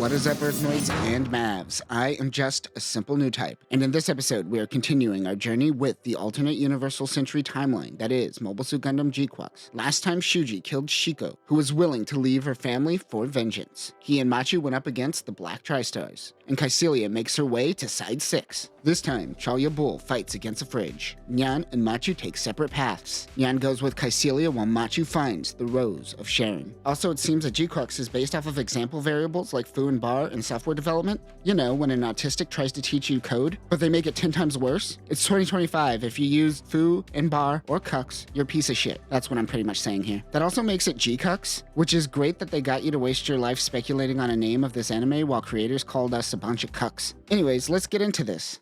What is up, Earthnoids and Mavs? I am just a simple Newtype, and in this episode, we are continuing our journey with the alternate Universal Century timeline that is Mobile Suit Gundam GQuuuuuuX. Last time, Shuji killed Shiko, who was willing to leave her family for vengeance. He and Machu went up against the Black Tri-Stars, and Kycilia makes her way to Side 6. This time, Chalia Bull fights against a fridge. Nyan and Machu take separate paths. Nyan goes with Kycilia while Machu finds the Rose of Sharon. Also, it seems that GQuuuuuuX is based off of example variables like foo and bar in software development. You know, when an autistic tries to teach you code, but they make it 10 times worse. It's 2025. If you use foo and bar or cucks, you're a piece of shit. That's what I'm pretty much saying here. That also makes it GQuuuuuuX, which is great that they got you to waste your life speculating on a name of this anime while creators called us a bunch of cucks. Anyways, let's get into this.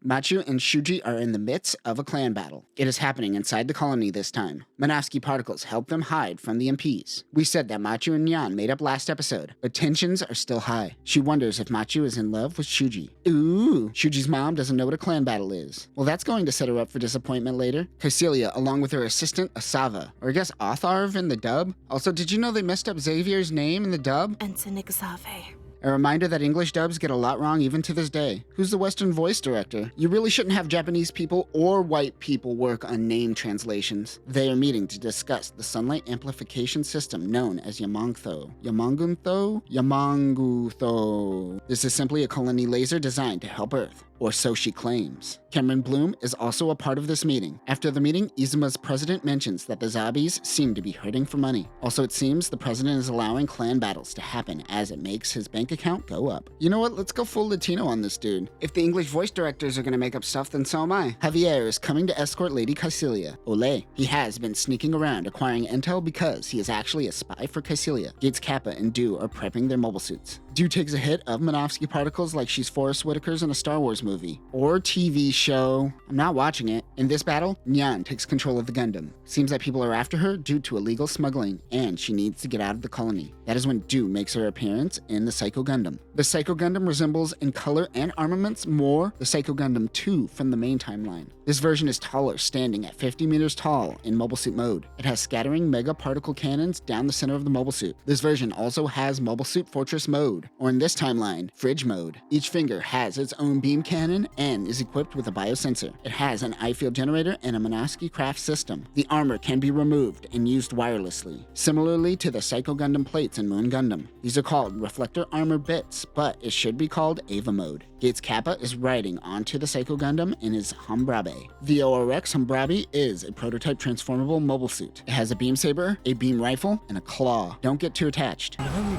Machu and Shuji are in the midst of a clan battle. It is happening inside the colony this time. Manofsky particles help them hide from the MPs. We said that Machu and Nyan made up last episode, but tensions are still high. She wonders if Machu is in love with Shuji. Ooh, Shuji's mom doesn't know what a clan battle is. Well, that's going to set her up for disappointment later. Kycilia, along with her assistant Asava, or I guess Otharv in the dub. Also, did you know they messed up Xavier's name in the dub? A reminder that English dubs get a lot wrong even to this day. Who's the Western voice director? You really shouldn't have Japanese people or white people work on name translations. They are meeting to discuss the sunlight amplification system known as Yamangtho. Yamangutho. This is simply a colony laser designed to help Earth, or so she claims. Cameron Bloom is also a part of this meeting. After the meeting, Izuma's president mentions that the Zabis seem to be hurting for money. Also, it seems the president is allowing clan battles to happen as it makes his bank account go up. You know what? Let's go full Latino on this dude. If the English voice directors are gonna make up stuff, then so am I. Javier is coming to escort Lady Kycilia. Ole. He has been sneaking around acquiring intel because he is actually a spy for Kycilia. Gates Kappa and Do are prepping their mobile suits. Do takes a hit of Manofsky particles like she's Forrest Whitaker's in a Star Wars movie or TV show. I'm not watching it. In this battle, Nyan takes control of the Gundam. Seems that people are after her due to illegal smuggling, and she needs to get out of the colony. That is when Do makes her appearance in the Psycho Gundam. The Psycho Gundam resembles in color and armaments more the Psycho Gundam 2 from the main timeline. This version is taller, standing at 50 meters tall in mobile suit mode. It has scattering mega particle cannons down the center of the mobile suit. This version also has mobile suit fortress mode, or in this timeline, fridge mode. Each finger has its own beam cannon and is equipped with a biosensor. It has an eye field generator and a Manofsky craft system. The armor can be removed and used wirelessly, similarly to the Psycho Gundam plates in Moon Gundam. These are called reflector armor bits, but it should be called Ava mode. Gates Kappa is riding onto the Psycho Gundam in his Humbrabe. The ORX Humbrabe is a prototype transformable mobile suit. It has a beam saber, a beam rifle, and a claw. Don't get too attached. Come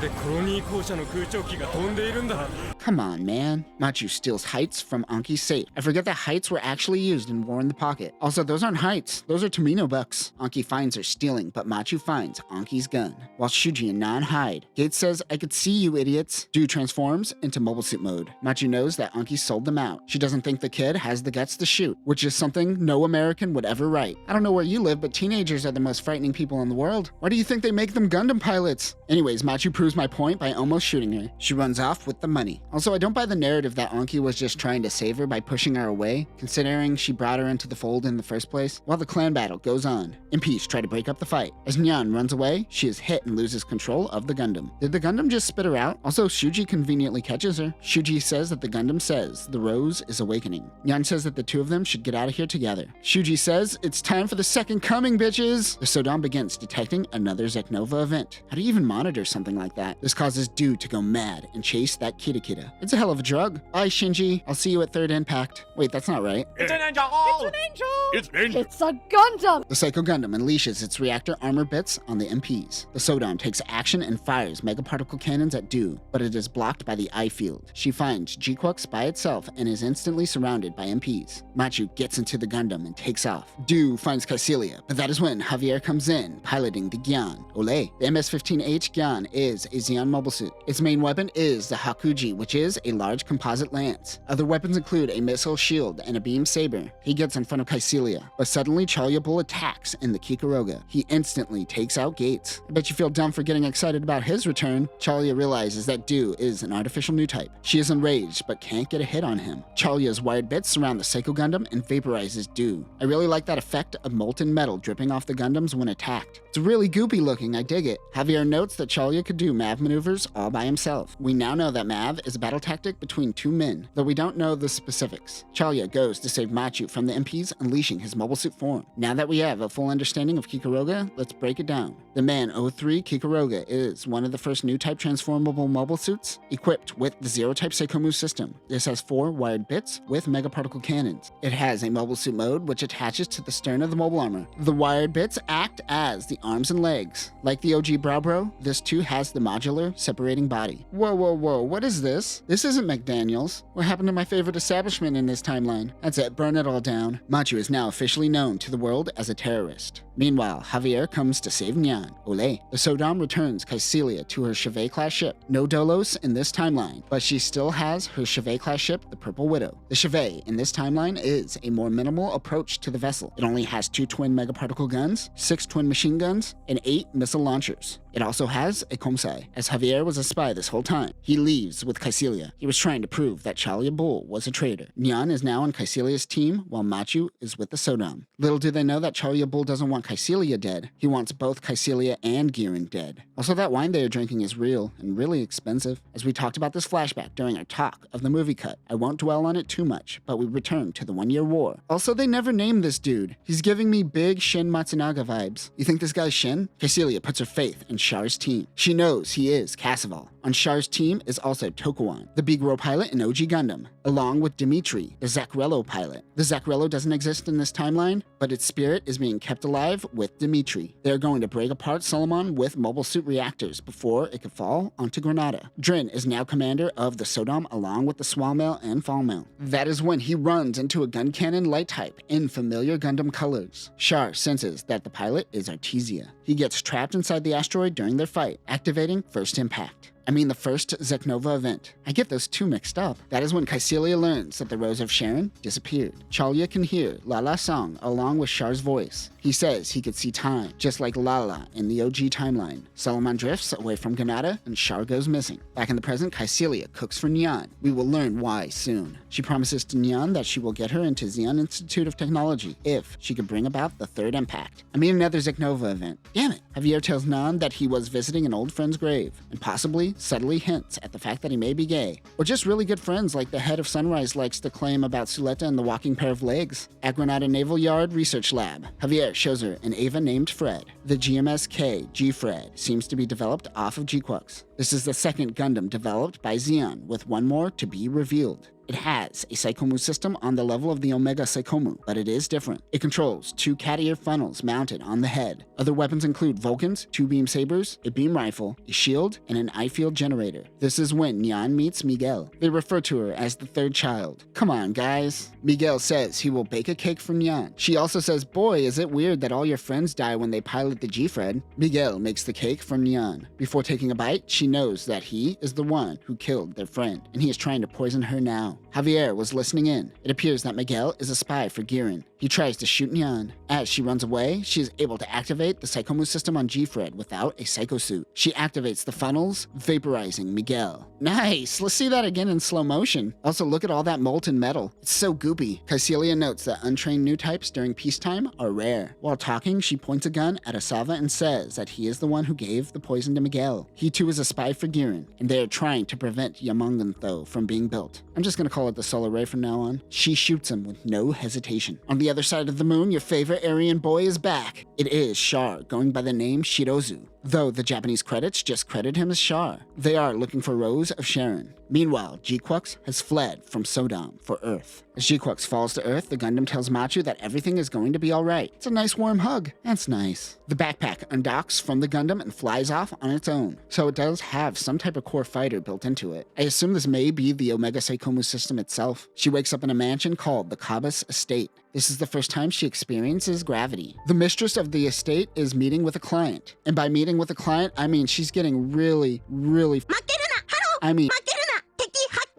on, man. Machu steals heights from Anki's safe. I forget that heights were actually used in War in the Pocket. Also, those aren't heights. Those are Tomino bucks. Anki finds her stealing, but Machu finds Anki's gun, while Shuji and Nan hide. Gates says, "I could see you idiots." Do transforms into mobile suit mode. Machu knows that Anki sold them out. She doesn't think the kid has the guts to shoot, which is something no American would ever write. I don't know where you live, but teenagers are the most frightening people in the world. Why do you think they make them Gundam pilots? Anyways, Machu proves my point by almost shooting her. She runs off with the money. Also, I don't buy the narrative that Anki was just trying to save her by pushing her away, considering she brought her into the fold in the first place. While the clan battle goes on, MPs try to break up the fight. As Nyan runs away, she is hit and loses control of the Gundam. Did the Gundam just spit her out? Also, Shuji conveniently catches her. Shuji says that the Gundam says the Rose is awakening. Nyan says that the two of them should get out of here together. Shuji says, "It's time for the second coming, bitches!" The Sodan begins detecting another Zeknova event. How do you even monitor something like that? This causes Do to go mad and chase that Kida. It's a hell of a drug. Bye, Shinji. I'll see you at Third Impact. Wait, that's not right. It's an angel! It's an angel! It's an angel! It's a Gundam! The Psycho Gundam unleashes its reactor armor bits on the MPs. The Sodan takes action and fires megaparticle cannons at Do, but it is blocked by the eye field. She finds GQuuuuuuX by itself and is instantly surrounded by MPs. Machu gets into the Gundam and takes off. Do finds Kycilia, but that is when Javier comes in, piloting the Gyan. Ole. The MS-15H Gyan is a Xeon mobile suit. Its main weapon is the Hakuji, which is a large composite lance. Other weapons include a missile shield and a beam saber. He gets in front of Kycilia, but suddenly Chalia Bull attacks in the Kikoroga. He instantly takes out Gates. I bet you feel dumb for getting excited about his return. Chalia realizes that Do is an artificial Newtype. She is enraged, but can't get a hit on him. Chalia's wired bits surround the Psycho Gundam and vaporizes Do. I really like that effect of molten metal dripping off the Gundams when attacked. It's really goopy looking, I dig it. Javier notes that Chalia could do Mav maneuvers all by himself. itself. We now know that Mav is a battle tactic between two men, though we don't know the specifics. Chalia goes to save Machu from the MPs, unleashing his mobile suit form. Now that we have a full understanding of Kikuroga, let's break it down. The Man 03 Kikuroga is one of the first Newtype transformable mobile suits equipped with the Zero-type Seikomu system. This has 4 wired bits with megaparticle cannons. It has a mobile suit mode which attaches to the stern of the mobile armor. The wired bits act as the arms and legs. Like the OG Browbro, this too has the modular separating body. Whoa, what is this? This isn't McDaniels. What happened to my favorite establishment in this timeline? That's it, burn it all down. Machu is now officially known to the world as a terrorist. Meanwhile, Javier comes to save Nyan. Ole. The Sodom returns Caecilia to her Chevet-class ship. No Dolos in this timeline, but she still has her Chevet-class ship, the Purple Widow. The Chevet in this timeline is a more minimal approach to the vessel. It only has 2 twin megaparticle guns, 6 twin machine guns, and 8 missile launchers. It also has a Komsai, as Javier was a spy this whole time. He leaves with Caecilia. He was trying to prove that Chalia Bull was a traitor. Nyan is now on Caecilia's team, while Machu is with the Sodom. Little do they know that Chalia Bull doesn't want Caecilia dead. He wants both Caecilia and Girin dead. Also, that wine they are drinking is real and really expensive. As we talked about this flashback during our talk of the movie cut, I won't dwell on it too much, but we return to the 1-year war. Also, they never named this dude. He's giving me big Shin Matsunaga vibes. You think this guy's Shin? Caecilia puts her faith in Char's team. She knows he is Cassival. On Char's team is also Tokuwan, the Bigro pilot in OG Gundam, along with Dimitri, the Zachrello pilot. The Zachrello doesn't exist in this timeline, but its spirit is being kept alive with Dimitri. They're going to break apart Solomon with mobile suit reactors before it could fall onto Granada. Drin is now commander of the Sodom along with the Swalmail and Fallmail. That is when he runs into a gun cannon light type in familiar Gundam colors. Char senses that the pilot is Artesia. He gets trapped inside the asteroid during their fight, activating First Impact. I mean the first Zeknova event. I get those two mixed up. That is when Caecilia learns that the Rose of Sharon disappeared. Chalia can hear Lala's song along with Char's voice. He says he could see time, just like Lala in the OG timeline. Solomon drifts away from Granada and Char goes missing. Back in the present, Caecilia cooks for Nyan. We will learn why soon. She promises to Nyan that she will get her into Xi'an Institute of Technology if she could bring about the third impact. I mean another Zeknova event. Damn it. Javier tells Nyan that he was visiting an old friend's grave, and possibly subtly hints at the fact that he may be gay. Or just really good friends like the head of Sunrise likes to claim about Suleta and the walking pair of legs. At Granada Naval Yard Research Lab, Javier shows her an Ava named Fred. The GMS-K G-Fred seems to be developed off of GQuuuuuuX. This is the second Gundam developed by Xi'an, with one more to be revealed. It has a Seikomu system on the level of the Omega Seikomu, but it is different. It controls 2 cat ear funnels mounted on the head. Other weapons include Vulcans, 2 beam sabers, a beam rifle, a shield, and an eye field generator. This is when Nyan meets Miguel. They refer to her as the third child. Come on, guys. Miguel says he will bake a cake for Nyan. She also says, boy, is it weird that all your friends die when they pilot the G-Fred. Miguel makes the cake for Nyan. Before taking a bite, she knows that he is the one who killed their friend, and he is trying to poison her now. Javier was listening in. It appears that Miguel is a spy for Girin. He tries to shoot Nyan. As she runs away, she is able to activate the Seikomu system on G-Fred without a Psycho suit. She activates the funnels, vaporizing Miguel. Nice! Let's see that again in slow motion. Also, look at all that molten metal. It's so goopy. Caecilia notes that untrained new types during peacetime are rare. While talking, she points a gun at Asava and says that he is the one who gave the poison to Miguel. He too is a spy for Girin, and they are trying to prevent Yamanganthou from being built. I'm just gonna call it the Solar Ray from now on. She shoots him with no hesitation. On the other side of the moon, your favorite Aryan boy is back. It is Char, going by the name Shirozu, though the Japanese credits just credit him as Char. They are looking for Rose of Sharon. Meanwhile, GQuuuuuuX has fled from Sodom for Earth. As GQuuuuuuX falls to Earth, the Gundam tells Machu that everything is going to be alright. It's a nice warm hug. That's nice. The backpack undocks from the Gundam and flies off on its own, so it does have some type of core fighter built into it. I assume this may be the Omega Seikomu system itself. She wakes up in a mansion called the Kabas Estate. This is the first time she experiences gravity. The mistress of the estate is meeting with a client. And by meeting with a client, I mean she's getting really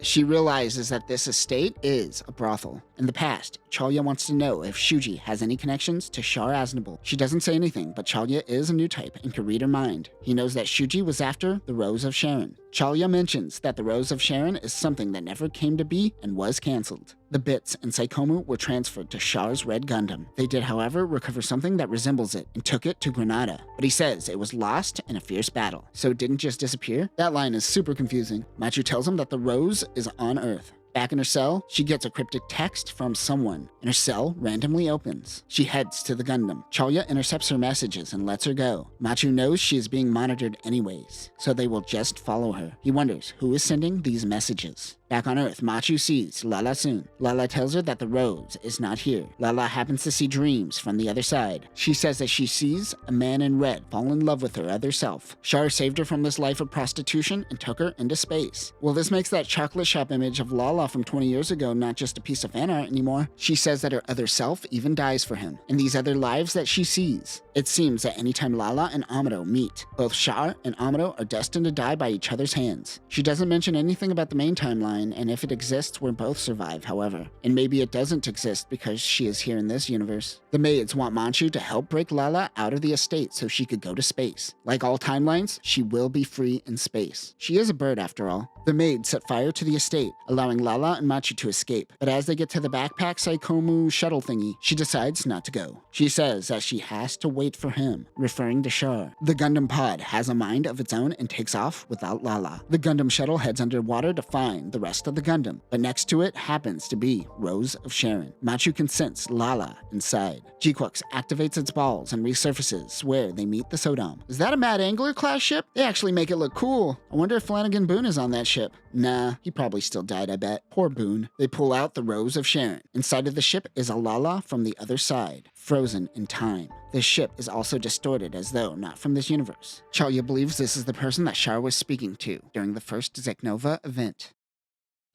she realizes that this estate is a brothel. In the past, Chalia wants to know if Shuji has any connections to Char Aznable. She doesn't say anything, but Chalia is a Newtype and can read her mind. He knows that Shuji was after the Rose of Sharon. Chalya mentions that the Rose of Sharon is something that never came to be and was cancelled. The bits and Saikomu were transferred to Char's Red Gundam. They did, however, recover something that resembles it and took it to Granada, but he says it was lost in a fierce battle, so it didn't just disappear? That line is super confusing. Machu tells him that the Rose is on Earth. Back in her cell, she gets a cryptic text from someone, and her cell randomly opens. She heads to the Gundam. Chalya intercepts her messages and lets her go. Machu knows she is being monitored anyways, so they will just follow her. He wonders who is sending these messages. Back on Earth, Machu sees Lala soon. Lala tells her that the Rose is not here. Lala happens to see dreams from the other side. She says that she sees a man in red fall in love with her other self. Char saved her from this life of prostitution and took her into space. Well, this makes that chocolate shop image of Lala from 20 years ago not just a piece of fan art anymore. She says that her other self even dies for him, in these other lives that she sees. It seems that anytime Lala and Amado meet, both Char and Amado are destined to die by each other's hands. She doesn't mention anything about the main timeline, and if it exists, we'll both survive, however. And maybe it doesn't exist because she is here in this universe. The maids want Manchu to help break Lala out of the estate so she could go to space. Like all timelines, she will be free in space. She is a bird after all. The maids set fire to the estate, allowing Lala and Machu to escape. But as they get to the backpack Saikomu shuttle thingy, she decides not to go. She says that she has to wait for him, referring to Char. The Gundam pod has a mind of its own and takes off without Lala. The Gundam shuttle heads underwater to find the rest of the Gundam, but next to it happens to be Rose of Sharon. Machu can sense Lala inside. GQuuuuuuX activates its balls and resurfaces where they meet the Sodom. Is that a Mad Angler class ship? They actually make it look cool. I wonder if Flanagan Boone is on that ship. Nah, he probably still died, I bet. Poor Boone. They pull out the Rose of Sharon. Inside of the ship is a Lala from the other side, frozen in time. This ship is also distorted as though not from this universe. Chalya believes this is the person that Char was speaking to during the first Zeknova event.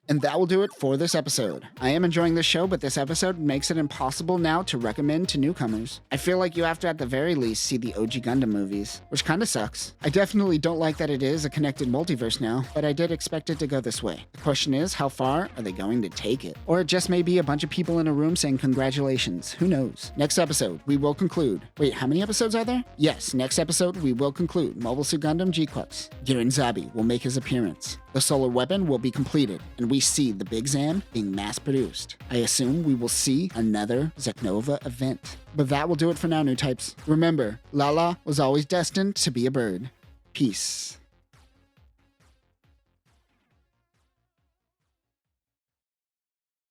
And that will do it for this episode. I am enjoying this show, but this episode makes it impossible now to recommend to newcomers. I feel like you have to at the very least see the OG Gundam movies, which kinda sucks. I definitely don't like that it is a connected multiverse now, but I did expect it to go this way. The question is, how far are they going to take it? Or it just may be a bunch of people in a room saying congratulations, who knows? Next episode, we will conclude. Wait, how many episodes are there? Yes, next episode we will conclude Mobile Suit Gundam GQuuuuuuX. Giran Zabi will make his appearance. The solar weapon will be completed, and we see the Big Zam being mass-produced. I assume we will see another Zeknova event. But that will do it for now, Newtypes. Remember, Lala was always destined to be a bird. Peace.